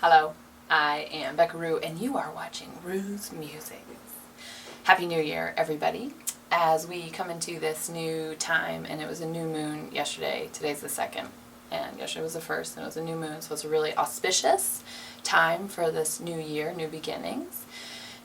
Hello, I am Becca Rue, and you are watching Rue's Music. Happy New Year, everybody. As we come into this new time, and it was a new moon yesterday, today's the 2nd, and yesterday was the 1st, and it was a new moon, so it's a really auspicious time for this new year, new beginnings.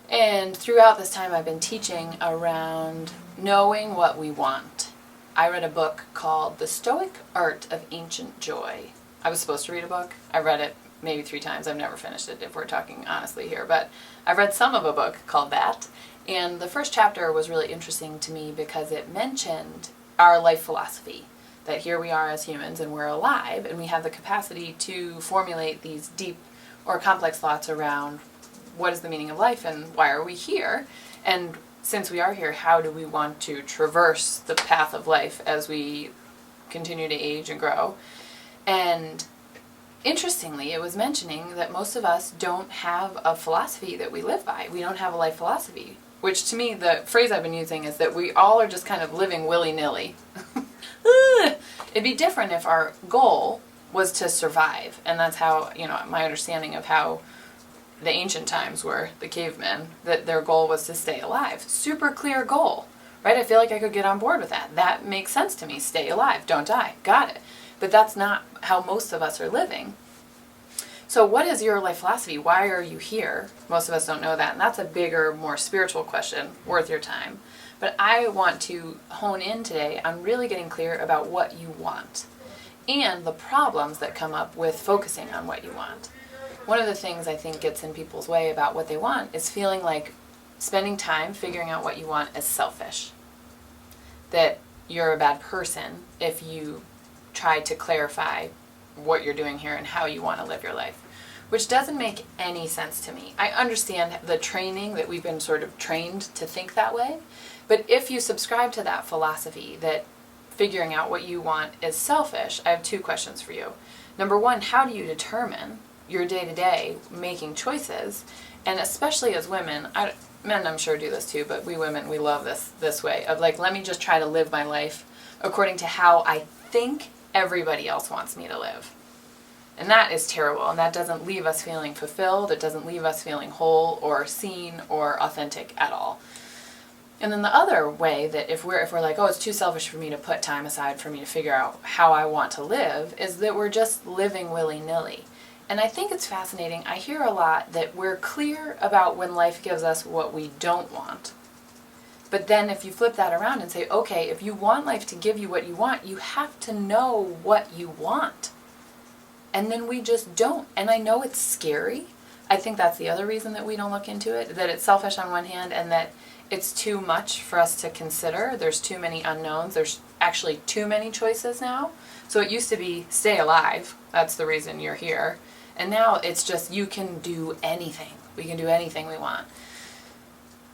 And throughout this time I've been teaching around knowing what we want. I read a book called The Stoic Art of Ancient Joy. I was supposed to read a book. I read it maybe 3 times. I've never finished it, if we're talking honestly here, but I've read some of a book called that. And the first chapter was really interesting to me because it mentioned our life philosophy, that here we are as humans and we're alive and we have the capacity to formulate these deep or complex thoughts around what is the meaning of life and why are we here, and since we are here, how do we want to traverse the path of life as we continue to age and grow. And interestingly, it was mentioning that most of us don't have a philosophy that we live by. We don't have a life philosophy, which to me, the phrase I've been using is that we all are just kind of living willy-nilly. It'd be different if our goal was to survive, and that's how, my understanding of how the ancient times were, the cavemen, that their goal was to stay alive. Super clear goal, right? I feel like I could get on board with that. That makes sense to me. Stay alive, don't die. Got it. But that's not how most of us are living. So what is your life philosophy? Why are you here? Most of us don't know that, and that's a bigger, more spiritual question, worth your time. But I want to hone in today on really getting clear about what you want and the problems that come up with focusing on what you want. One of the things I think gets in people's way about what they want is feeling like spending time figuring out what you want is selfish. That you're a bad person if you try to clarify what you're doing here and how you want to live your life, which doesn't make any sense to me. I understand the training that we've been sort of trained to think that way, but if you subscribe to that philosophy that figuring out what you want is selfish, I have 2 questions for you. Number 1, how do you determine your day-to-day making choices? And especially as women, men I'm sure do this too, but we women, we love this way of like, let me just try to live my life according to how I think everybody else wants me to live. And that is terrible, and that doesn't leave us feeling fulfilled, it doesn't leave us feeling whole or seen or authentic at all. And then the other way that if we're like, oh, it's too selfish for me to put time aside for me to figure out how I want to live, is that we're just living willy-nilly. And I think it's fascinating. I hear a lot that we're clear about when life gives us what we don't want. But then if you flip that around and say, okay, if you want life to give you what you want, you have to know what you want. And then we just don't. And I know it's scary. I think that's the other reason that we don't look into it, that it's selfish on one hand and that it's too much for us to consider. There's too many unknowns. There's actually too many choices now. So it used to be stay alive. That's the reason you're here. And now it's just you can do anything. We can do anything we want.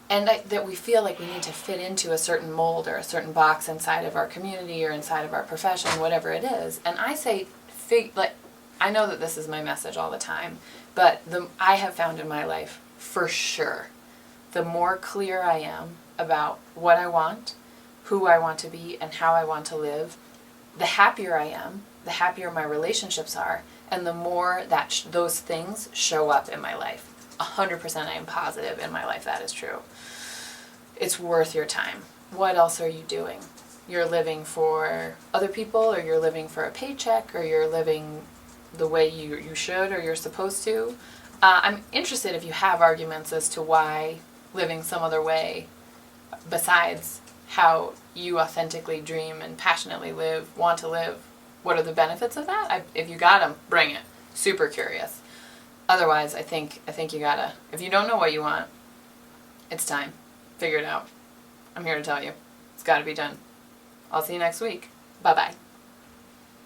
And that we feel like we need to fit into a certain mold or a certain box inside of our community or inside of our profession, whatever it is. And I say, I know that this is my message all the time, but I have found in my life, for sure, the more clear I am about what I want, who I want to be, and how I want to live, the happier I am, the happier my relationships are, and the more that those things show up in my life. 100% I am positive in my life that is true. It's worth your time. What else are you doing? You're living for other people, or you're living for a paycheck, or you're living the way you should or you're supposed to. I'm interested if you have arguments as to why living some other way besides how you authentically dream and passionately want to live, what are the benefits of that? If you got them, bring it. Super curious. Otherwise, I think you gotta, if you don't know what you want, it's time. Figure it out. I'm here to tell you. It's gotta be done. I'll see you next week. Bye-bye.